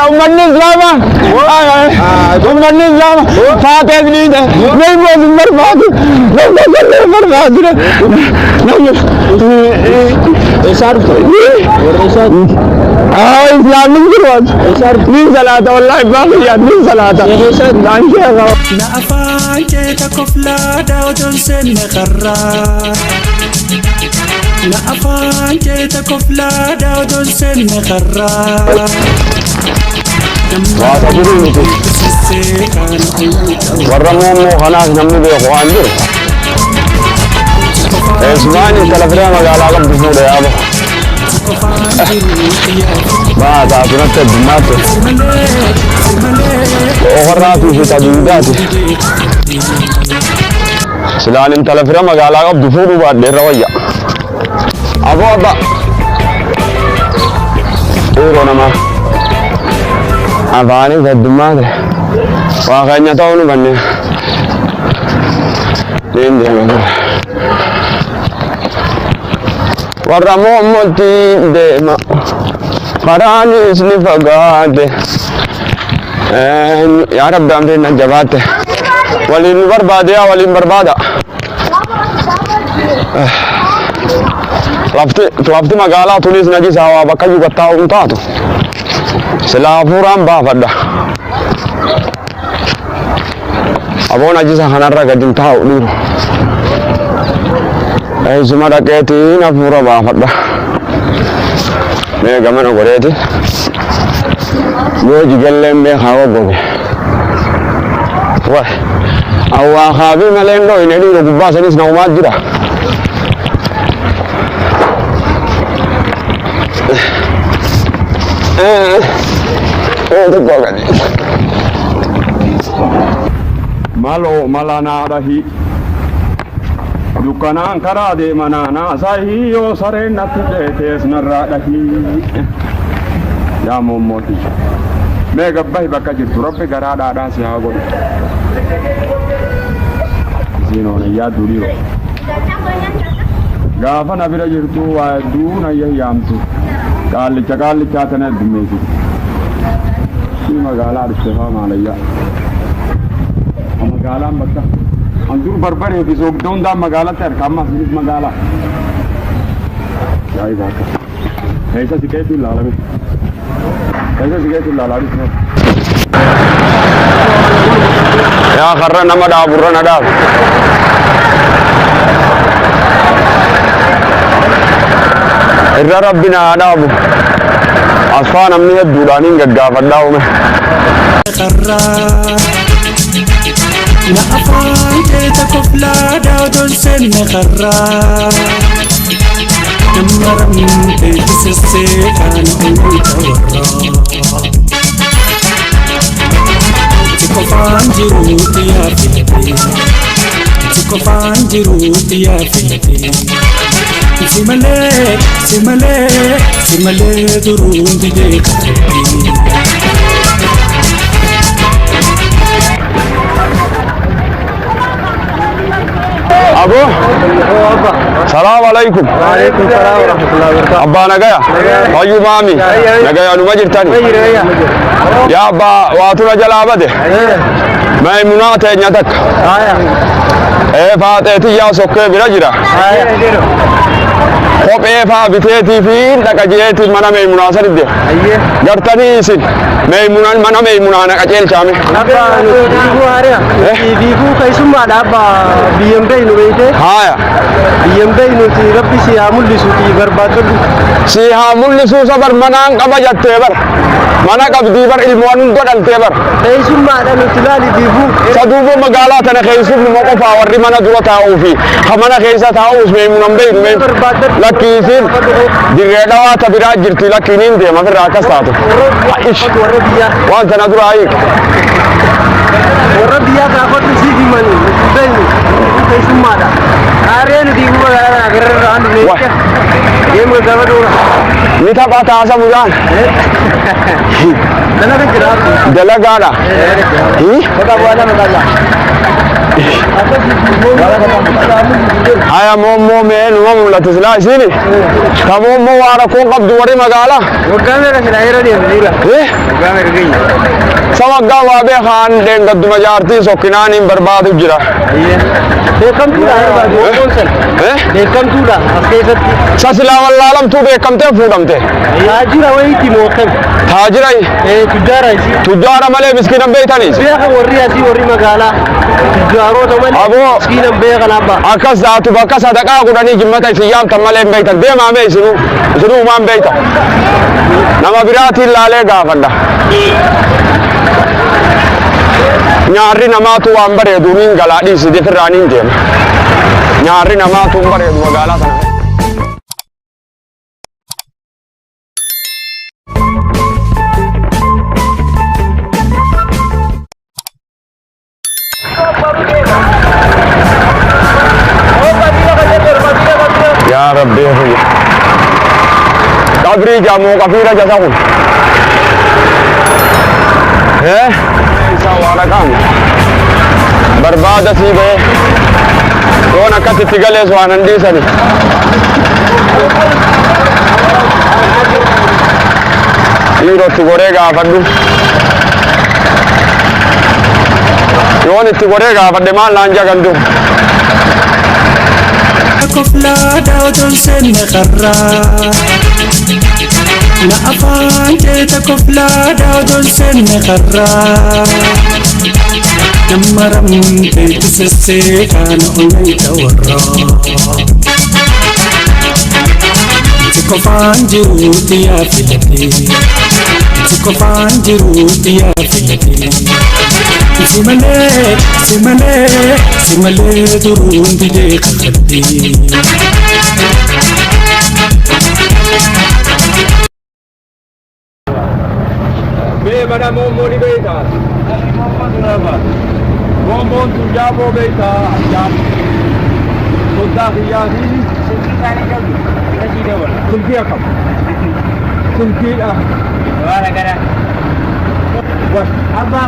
أمني إسلاما أمني إسلاما فاتح جديدة नहीं बहुत बर्बाद बर्बाद इस्लामिक शुरुआत नहीं चलाता والله बाकी याद नहीं चलाता na afaan keeta koflaadha odoon seenne karraa na afaan keeta koflaadha odoon seenne karraa warra muummoo kanaas namni beeku waan jiru Ismaani talafiree magaalaa qabdu fuudhe yaaba baataa tunatti addunyaatti ofarraatii fi tabiidaati silaanin talafiree magaalaa qabdu fuudhu baadhe irra wayya aboo abba dhiiroo namaa afaaniif addummaate waa keenya ta'uu nu banne niin deemee warra muummotiin deema karaanis ni fagaate yaa rabbi amriin na jabaatte waliin barbaade yaa waliin barbaada lafti magaalaa tunis najisa waa bakka jugattaa hin taatu silaa hafuuraan baafadha aboo najisa kanarra gadin taa'u dhiiru eeysuma dhaqeetiin hafuura baafadha mee gamana godheeti yoo jigalleen beekaa goggoge way awwaa kaabii malee hin dhoyne dhiiru gubbaa sanis naumaa jira malo malanaadhahi dukkanaan karaa deemanaa naasahi yoo sareen natti dheetees narraadhahi yaa moommooti mee gabbahi bakka jirtu rabbi garaa dhaadhaa si haa godhu isiin oonayyaa duriiro gaafa na bira jirtu waa hedduu na yayyaamtu qaallichaa tana heddummeeti si magaalaa dhuftefaa maalayyaa magaalaan bakka andur barbaree fi soogdoo hundaan magaalatti harka ammas sinis magaalaa yaa'ii baaka keessa siqeetu ilaalame yaa karra nama dhaaburra na dhaabu irra rabbi na dhaabu asfaa namni hedduudhaan hin gaggaafadhaa uume na afaan keeta koflaadha odoon seenne karraa nama ramtee kisessee kaana onnita warraa tikofaan jiruuti yaa filate tikofaan jiruuti yaa filate simalee duruun didee karratti Abu, salam alaikum. Waalaikum salam warahmatullahi wabarakatuh. Abba nagaya, wayu mami, nagaya nu majirtani. Ya abba, watu na jala abade. Maimuna te nyatak. Faate ti ya sokke bira jira. Kophee faa biteetii fi dhaqajeetii mana meemunaa sanidde gartanii isin meemunaan mana meemunaa na qaceelchaame biifuu keessummaadha abba biyyeen beeynu beeyte haaya biyyeen beeynuti rabbi si haa mul'isuuti barbaadadhu si haa mul'isuu sabar manaan qaba jattee bar mana qabdii bar ilmoon hunda dhaltee bar keessummaadha nuti laali biifuu saduuba magaalaa tana keessuuf numa qofaa warri mana dura taa'uu fi mana keessa taa'uus meemunan beeynu lakkiisin dirree dhawaa ta biraa jirti lakkiiniin deema firraa akkas taatu waan tana dura hiik warra biyyaa gaafatu siif himani beeynu keessummaadha aaree nuti magaalaa agararraa handuneecha deemu gaba dura ni taphaa taasa mudaan dalaga jiraatu dalagaadha bakka bu'aadha magaalaa Haya momo men momo la tisla isini. Kamu mo wara ko qabdu wari magala. Wagame ka sila hero di Mira. Wagame ka gay. Sawagga wa be khan den gaddu majarti sokinani barbad ujra. Bekam tu dah ba go sel. Bekam tu dah askesat. Sasla wallalam tu be kamte fudamte. Hajira wai ti moqam. Hajirai tujara isi. tujara male miskinan beytanis. Beeka warri asi warri magala. Tujaro to male. Abo miskinan beeka naba. akas zaatu bakka sadaqa gudani jimmata siyam tamale beytan dema be isinu man beyta. Nama birati lale gafanda. Nyaari namatu waan bareedu nin galaadhi sidii firraaniin deema. Nyaari namatu bareedu magaalaa kana. Ya Rabbi Kabri jamu kafira jasakun. Wala kam barbada sibe don akati tigale swanan disani iro tigorega faddu yoni tigorega fadde mal lanja gandu kofla daudon sen kharra na afante ta kofla daudon sen kharra namaram te tusse kana onai tawarra tiko fanjiru tiya filati tiko fanjiru tiya filati simale durun bide khati be mana momo ni beta momo tu jabo beta jam sudah hiani sunki akam sunki ah wala gara abba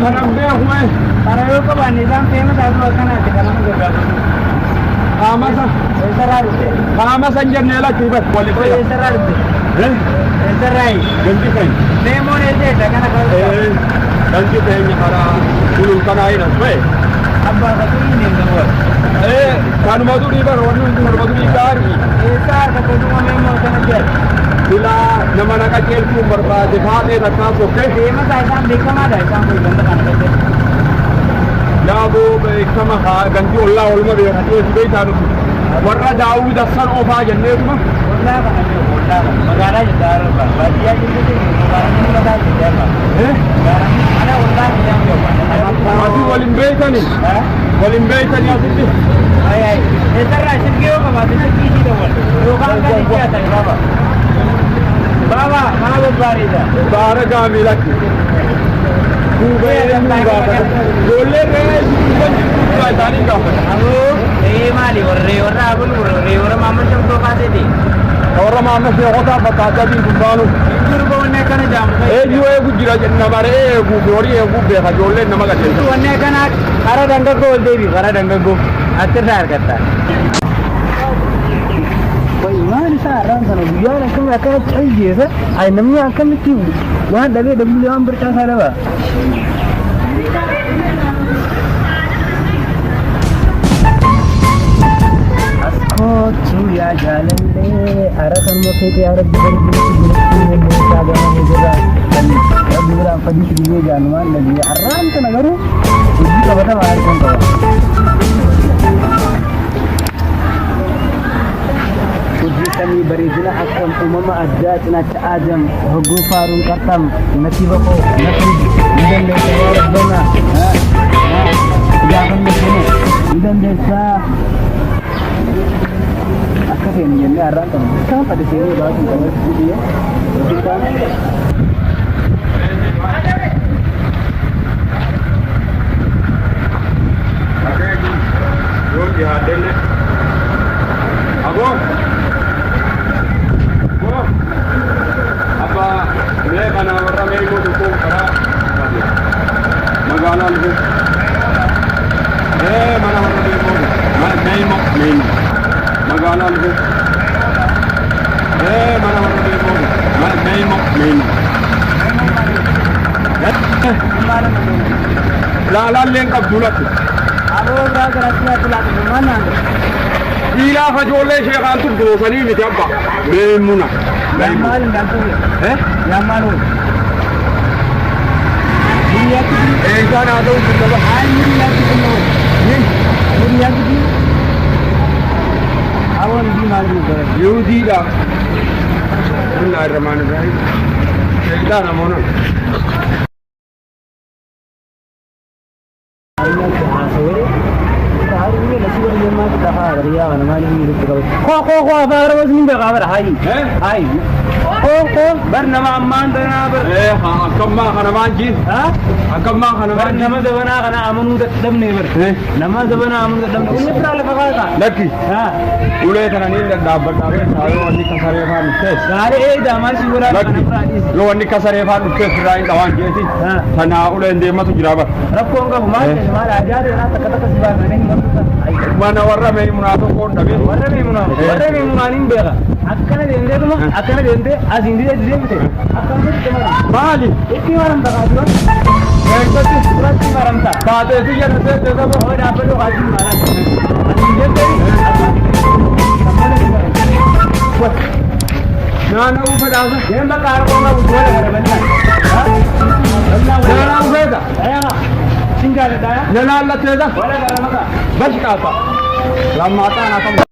kana be huwa para yo ko bani dam famous abu kana kana goga kama sanjar nela kibat wali Enterai. Ganti kan. Nemo ne je daga na kau. Ganti kan ni para ulun kana ina mai. Abba ka tu ni nemo. Kan madu ni bar wanu ni madu ni kari. Kar ka tu nemo kana je. Bila nama nak kecil tu berapa dekat ni tak tahu ke. Nemo saya sam dekam ada sam pun ganda kana je. Ya bu ikama ganti Allah ulma dia tu sebaik tahu. Warna jauh dasar oba jenne tu mah. Warna apa? Magara jadar badia gitu sih magara ini ada jadar ada ulang yang coba tapi walimbe tani walimbe tani asli ay etara sirgeo ka baat na kiji dawal lokan ka diya tani baba mana barida baraga milaki kube muga bolle re ka tani ka abo mali warra abul warra mamman jam to ka de और मामले से होता बताता भी गुंडालू इंजुर ने कने जाम ए जो ए गुजरा जन्ना मारे ए गुगोरी ए गुबे का जोले नमक अच्छे तो ने कना हरा रंग को देवी हरा रंग को अत्याचार करता कोई मान सा रंग ना यार कम का चाहिए है आई नमी आंखों में क्यों वहां डबे डब्ल्यू आम पर का सारा बा ya jalan deh arahkan motor ke arah dari sini agak mengejar dan beberapa di sini jalan lagi arahkan ke negara ini kabar arahkan kau Kuji kami berizina akram umama adat nak adam hugu farun katam nasibako nasib dan desa rabbana jangan mesum dan desa Akhirnya ni arah tu, kan pada sini baru kita dia, kita. Jom dihadil ni. Abu, apa? Ni kan orang melu dukung para magalan tu. laalaalleen qabdulatti Aboo biraa garatti ati laatu mana. dhiilaa fajoollee sheekaan turgoosanii miti abba beemuna Yamal ndantu. Yamal. Dunyaki eegaan haa ta'u qaba ay dunyaki no. Dunyaki. Awon di malu gara. yihudiidha bismillaahi rahmaani rahiim sheektaan amoona Kok apa harus minggu kabar hai. Hai. Kok bernama Amman benar. akkammaa kana maan jiin Hah? akkammaa kana maan jiin Nama zabana kana amanu da damne bar. Nama zabana amanu da damne. Ini pernah lepas kata. lakki Hah? ulee kana niin dhaabbadhaabee taayoo wanni kasaree faan dhuftees Gari dah masih kurang lakki kana pradis. yoo wanni kasaree faan dhuftees irraa hin dhawaan jeeti Hah? tanaa uleen deematu jira bar Rakko enggak kemarin kemarin aja deh nak kata sebar mana ini mana warra meemunaa tokkoon dhabee warra meemunaa nin beeka akkana deemtee tuma akkana deemtee as hin deemte akkana deemte maali itti maramta kaajua eeggatti duratti maramta taatee biyya dhufeette qaba oo dhaabbatu kaajuu maram as hin deemte naanna'uu fedhaasa deem bakka harkoo qabu wala garaballaan naanna'uu feeta ayama singaale daya na laallatteeta wala garamaka bashqaata lammaaxaan akkam